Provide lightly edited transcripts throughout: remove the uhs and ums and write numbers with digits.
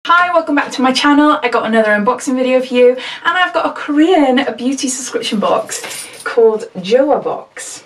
Hi, welcome back to my channel. I got another unboxing video for you, and I've got a Korean beauty subscription box called Joah Box.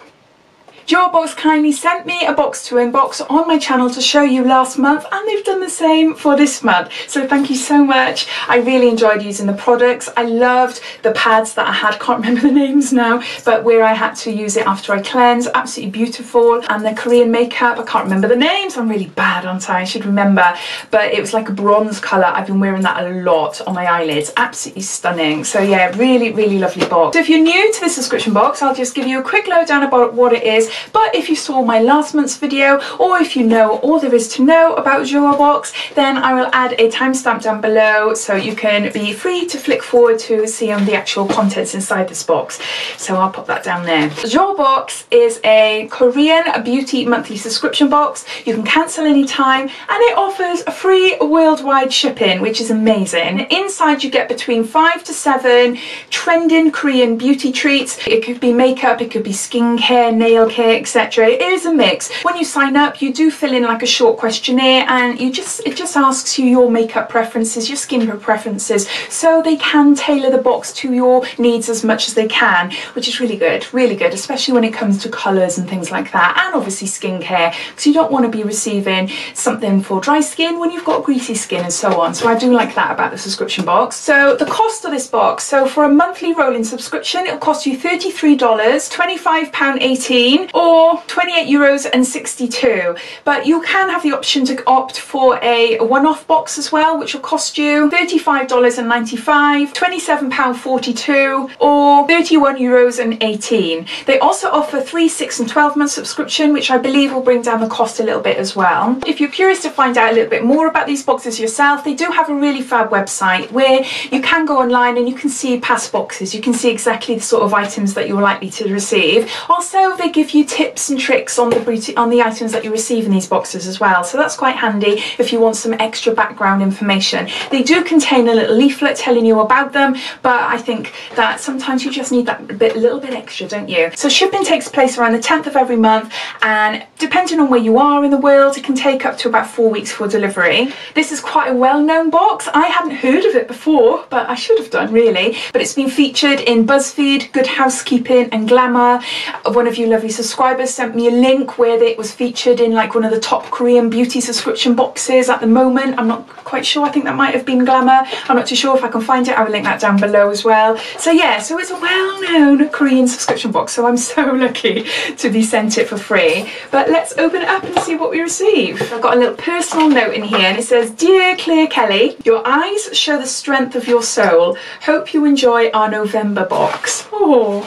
Joah Box kindly sent me a box to unbox on my channel to show you last month, and they've done the same for this month. So thank you so much. I really enjoyed using the products. I loved the pads that I had, can't remember the names now, but where I had to use it after I cleanse, absolutely beautiful. And the Korean makeup, I can't remember the names. I'm really bad, aren't I? I should remember. But it was like a bronze colour. I've been wearing that a lot on my eyelids. Absolutely stunning. So yeah, really, really lovely box. So if you're new to the subscription box, I'll just give you a quick lowdown about what it is. But if you saw my last month's video, or if you know all there is to know about Joah Box, then I will add a timestamp down below so you can be free to flick forward to see the actual contents inside this box. So I'll pop that down there. Joah Box is a Korean beauty monthly subscription box. You can cancel anytime, and it offers a free worldwide shipping, which is amazing. Inside you get between 5 to 7 trending Korean beauty treats. It could be makeup, it could be skincare, nail care, etc. It is a mix. When you sign up, you do fill in like a short questionnaire, and it just asks you your makeup preferences, your skincare preferences, so they can tailor the box to your needs as much as they can, which is really good, especially when it comes to colours and things like that, and obviously skincare, because you don't want to be receiving something for dry skin when you've got greasy skin and so on. So I do like that about the subscription box. So the cost of this box, so for a monthly rolling subscription, it'll cost you $33, £25.18, or €28.62, but you can have the option to opt for a one-off box as well, which will cost you $35.95, £27.42, or €31.18. They also offer 3, 6 and 12 month subscription, which I believe will bring down the cost a little bit as well. If you're curious to find out a little bit more about these boxes yourself, they do have a really fab website where you can go online and you can see past boxes. You can see exactly the sort of items that you're likely to receive. Also, they give you tips and tricks on the items that you receive in these boxes as well, so that's quite handy if you want some extra background information. They do contain a little leaflet telling you about them, but I think that sometimes you just need that little bit extra, don't you? So shipping takes place around the 10th of every month, and depending on where you are in the world, it can take up to about 4 weeks for delivery. This is quite a well-known box. I hadn't heard of it before, but I should have done really. But it's been featured in BuzzFeed, Good Housekeeping and Glamour. One of you lovely subscribers sent me a link where it was featured in like one of the top Korean beauty subscription boxes at the moment. I'm not quite sure, I think that might have been Glamour. I'm not too sure. If I can find it, I will link that down below as well. So yeah, so it's a well-known Korean subscription box, so I'm so lucky to be sent it for free. But let's open it up and see what we received. I've got a little personal note in here, and it says, "Dear Claire Kelly, your eyes show the strength of your soul. Hope you enjoy our November box." Oh,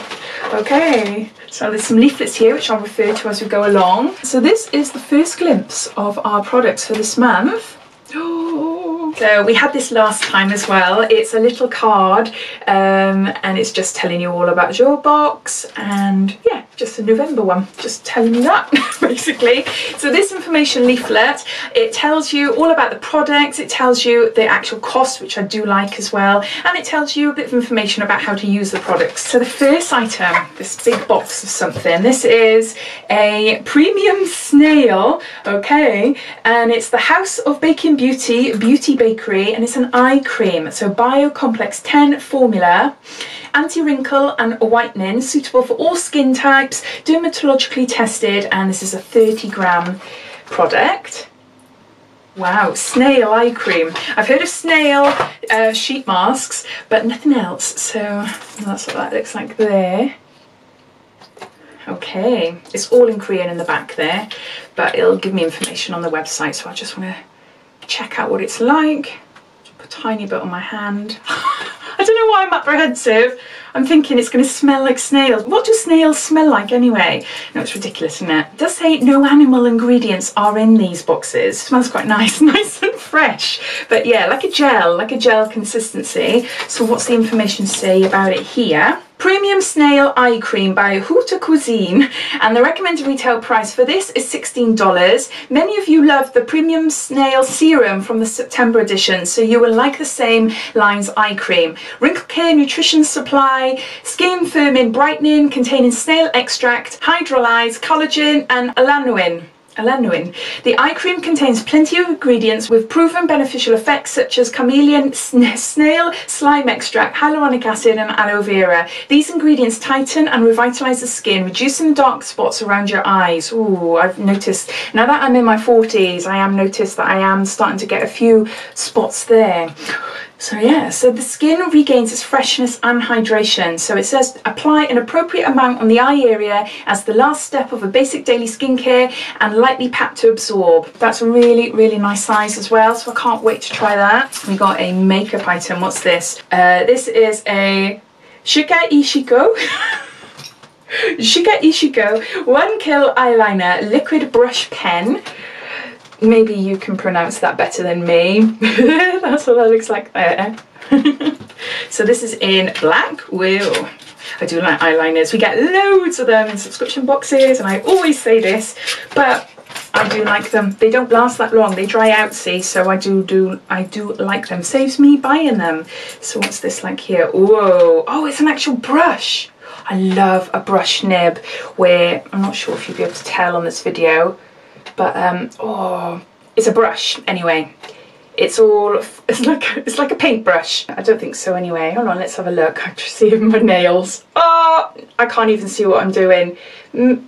okay. So there's some leaflets here which I'll refer to as we go along. So this is the first glimpse of our products for this month. So we had this last time as well. It's a little card, and it's just telling you all about Joah Box, and yeah, just a November one, just telling you that basically. So this information leaflet, it tells you all about the products, it tells you the actual cost, which I do like as well, and it tells you a bit of information about how to use the products. So the first item, this big box of something, this is a premium snail, okay, and it's the House of Baking Beauty Bakery, and it's an eye cream. So Bio Complex 10 formula, anti-wrinkle and whitening, suitable for all skin types, dermatologically tested, and this is a 30-gram product. Wow, snail eye cream. I've heard of snail sheet masks, but nothing else. So that's what that looks like there. Okay, it's all in Korean in the back there, but it'll give me information on the website, so I just want to check out what it's like. Just put a tiny bit on my hand. I don't know why I'm apprehensive. I'm thinking it's going to smell like snails. What do snails smell like anyway? No, it's ridiculous, isn't it? It does say no animal ingredients are in these boxes. It smells quite nice, nice and fresh. But yeah, like a gel consistency. So what's the information say about it here? Premium Snail Eye Cream by Huta Cuisine, and the recommended retail price for this is $16. Many of you love the Premium Snail Serum from the September edition, so you will like the same line's eye cream. Wrinkle Care Nutrition Supply, Skin Firming Brightening containing snail extract, hydrolyzed collagen and alanine. Alanwin. The eye cream contains plenty of ingredients with proven beneficial effects such as chameleon, snail, slime extract, hyaluronic acid and aloe vera. These ingredients tighten and revitalise the skin, reducing the dark spots around your eyes. Ooh, I've noticed, now that I'm in my 40s, I am noticed that I am starting to get a few spots there. So yeah, so the skin regains its freshness and hydration. So it says apply an appropriate amount on the eye area as the last step of a basic daily skincare and lightly pat to absorb. That's a really, really nice size as well. So I can't wait to try that. We got a makeup item. What's this? This is a Shika Ishiko. Shika Ishiko 1 Kill Eyeliner Liquid Brush Pen. Maybe you can pronounce that better than me. That's what that looks like there. So this is in black. Whoa. I do like eyeliners. We get loads of them in subscription boxes, and I always say this, but I do like them. They don't last that long. They dry out, see, so I do like them. Saves me buying them. So what's this like here? Whoa. Oh, it's an actual brush. I love a brush nib where, I'm not sure if you'll be able to tell on this video, but oh, it's a brush anyway. It's like a paintbrush. I don't think so anyway. Hold on, let's have a look. I just see my nails. Oh, I can't even see what I'm doing.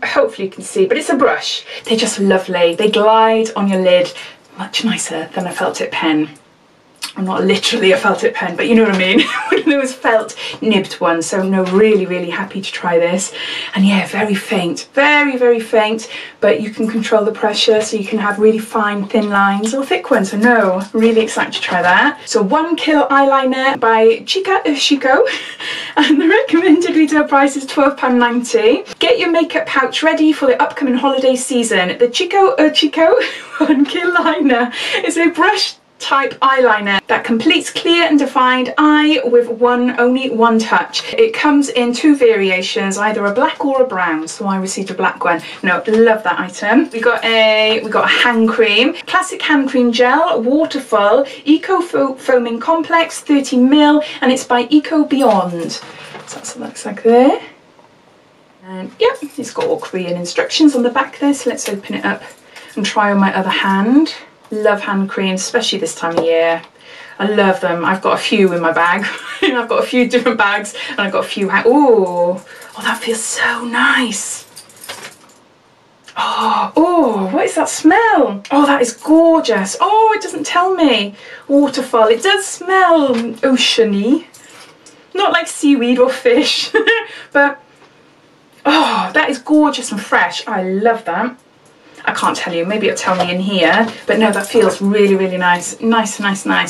Hopefully you can see, but it's a brush. They're just lovely. They glide on your lid much nicer than a felt tip pen. I'm not literally a felt tip pen, but you know what I mean. One of those felt nibbed ones. So no, really, really happy to try this. And yeah, very faint, very, very faint, but you can control the pressure so you can have really fine, thin lines or thick ones. So no, really excited to try that. So 1 Kill Eyeliner by Shika Ishiko. And the recommended retail price is £12.90. Get your makeup pouch ready for the upcoming holiday season. The Shika Ishiko 1 Kill Liner is a brush type eyeliner that completes clear and defined eye with only one touch. It comes in 2 variations, either a black or a brown, so I received a black one. No, love that item. We got a hand cream, classic hand cream gel, waterfall, eco foaming complex, 30ml, and it's by Eco Beyond. So that's what it looks like there. And yep, it's got all Korean instructions on the back there, so let's open it up and try on my other hand. Love hand creams, especially this time of year. I love them. I've got a few in my bag. I've got a few different bags, and I've got a few. Oh, that feels so nice. Oh, what is that smell? Oh, that is gorgeous. Oh, it doesn't tell me. Waterfall. It does smell oceany. Not like seaweed or fish, but oh, that is gorgeous and fresh. I love that. I can't tell you, maybe it'll tell me in here, but no, that feels really, really nice. Nice.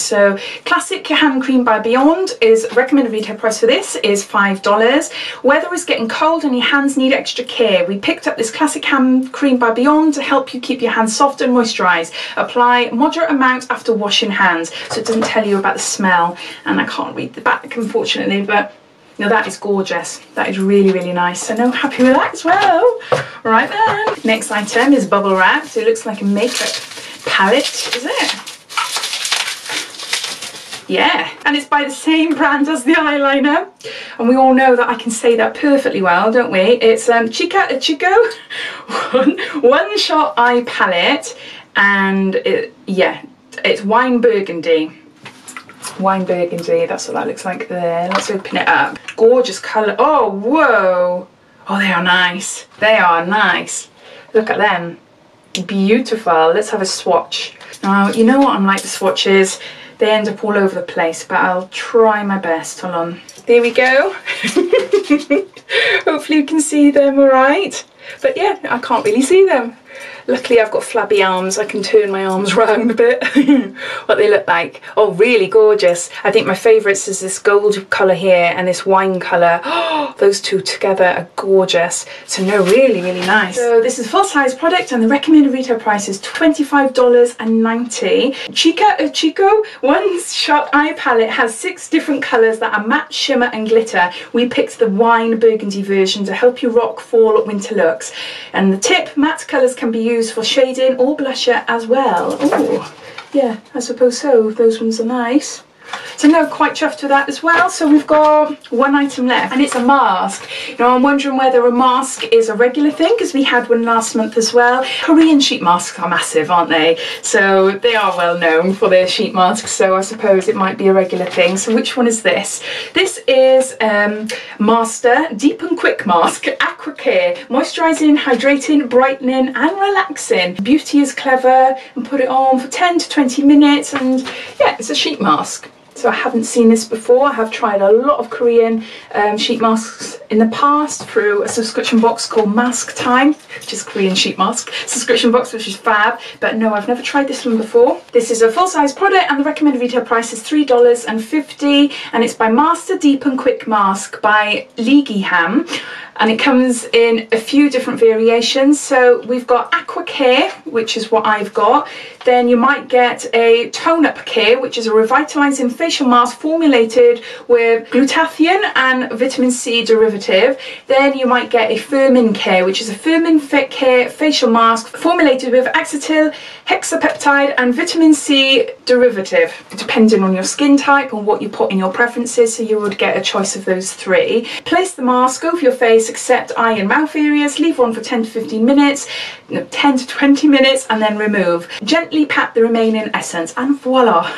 So classic hand cream by Beyond is recommended retail price for this is $5. Weather is getting cold and your hands need extra care. We picked up this classic hand cream by Beyond to help you keep your hands soft and moisturised. Apply moderate amounts after washing hands. So it doesn't tell you about the smell, and I can't read the back unfortunately, but now that is gorgeous. That is really, really nice. So no, happy with that as well. Right then. Next item is bubble wrap. So it looks like a makeup palette, is it? Yeah, and it's by the same brand as the eyeliner. And we all know that I can say that perfectly well, don't we? It's Shika Ishiko one shot eye palette, and it's wine burgundy. Wine burgundy, that's what that looks like there. Let's open it up. Gorgeous colour. Oh, whoa. Oh, they are nice. They are nice. Look at them. Beautiful. Let's have a swatch. Now, you know what I'm like, the swatches. They end up all over the place, but I'll try my best. Hold on. There we go. Hopefully you can see them all right. But yeah, I can't really see them. Luckily I've got flabby arms, I can turn my arms round a bit. What they look like. Oh, really gorgeous. I think my favourites is this gold colour here and this wine colour. Oh, those two together are gorgeous. So no, really, really nice. So this is a full size product and the recommended retail price is $25.90. Shika Ishiko one shot eye palette has 6 different colours that are matte, shimmer and glitter. We picked the wine burgundy version to help you rock fall or winter looks. And the tip, matte colours can be used for shading or blusher as well. Oh, yeah, I suppose so. Those ones are nice. So no, quite chuffed with that as well. So we've got one item left, and it's a mask. You know, I'm wondering whether a mask is a regular thing, because we had one last month as well. Korean sheet masks are massive, aren't they? So they are well known for their sheet masks, so I suppose it might be a regular thing. So which one is this? This is Master Deep and Quick Mask, Aqua Care, moisturising, hydrating, brightening and relaxing. Beauty is clever, and put it on for 10 to 20 minutes, and yeah, it's a sheet mask. So I haven't seen this before. I have tried a lot of Korean sheet masks in the past through a subscription box called Mask Time, which is Korean sheet mask subscription box, which is fab. But no, I've never tried this one before. This is a full-size product, and the recommended retail price is $3.50, and it's by Master Deep and Quick Mask by Leegiham. And it comes in a few different variations. So we've got Aqua Care, which is what I've got. Then you might get a Tone Up Care, which is a revitalizing facial mask formulated with glutathione and vitamin C derivative. Then you might get a Firming Care, which is a Firming Fit Care facial mask formulated with acetyl hexapeptide and vitamin C derivative, depending on your skin type and what you put in your preferences. So you would get a choice of those three. Place the mask over your face, except eye and mouth areas, leave on for 10 to 15 minutes, 10 to 20 minutes, and then remove. Gently pat the remaining essence, and voila.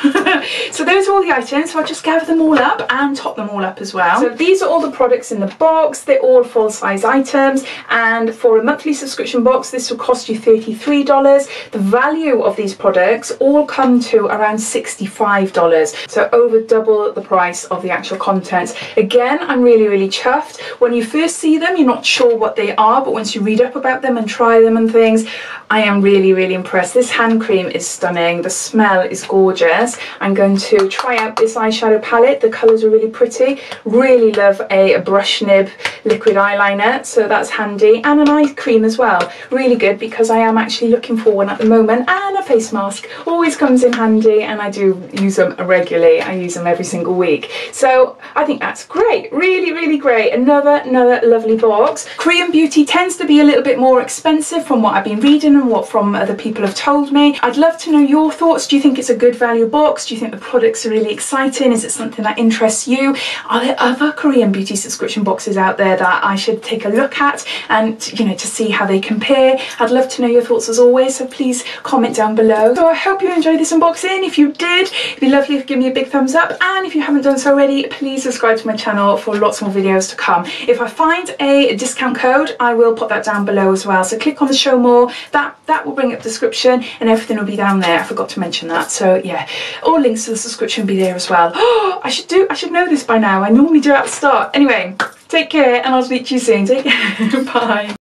So those are all the items. So I'll just gather them all up and top them all up as well. So these are all the products in the box. They're all full size items, and for a monthly subscription box this will cost you $33. The value of these products all come to around $65, so over double the price of the actual contents. Again, I'm really chuffed. When you first see them, you're not sure what they are, but once you read up about them and try them and things, I am really impressed. This hand cream is stunning. The smell is gorgeous. I'm going to try out this eyeshadow palette. The colours are really pretty. Really love a brush nib liquid eyeliner, so that's handy, and an eye cream as well. Really good, because I am actually looking for one at the moment, and a face mask always comes in handy, and I do use them regularly. I use them every single week, so I think that's great. Really great. Another lovely box. Korean beauty tends to be a little bit more expensive from what I've been reading and what from other people have told me. I'd love to know your thoughts. Do you think it's a good value box? Do you think the products are really exciting? Is it something that interests you? Are there other Korean beauty subscription boxes out there that I should take a look at, and you know, to see how they compare? I'd love to know your thoughts as always, so please comment down below. So I hope you enjoyed this unboxing. If you did, it'd be lovely if you give me a big thumbs up, and if you haven't done so already, please subscribe to my channel for lots more videos to come. If I find a discount code, I will put that down below as well, so click on the show more. That will bring up the description, and everything will be down there. I forgot to mention that. So yeah, all links to the subscription will be there as well. Oh, I should know this by now. I normally do it at the start. Anyway, take care, and I'll speak to you soon. Take care. Bye.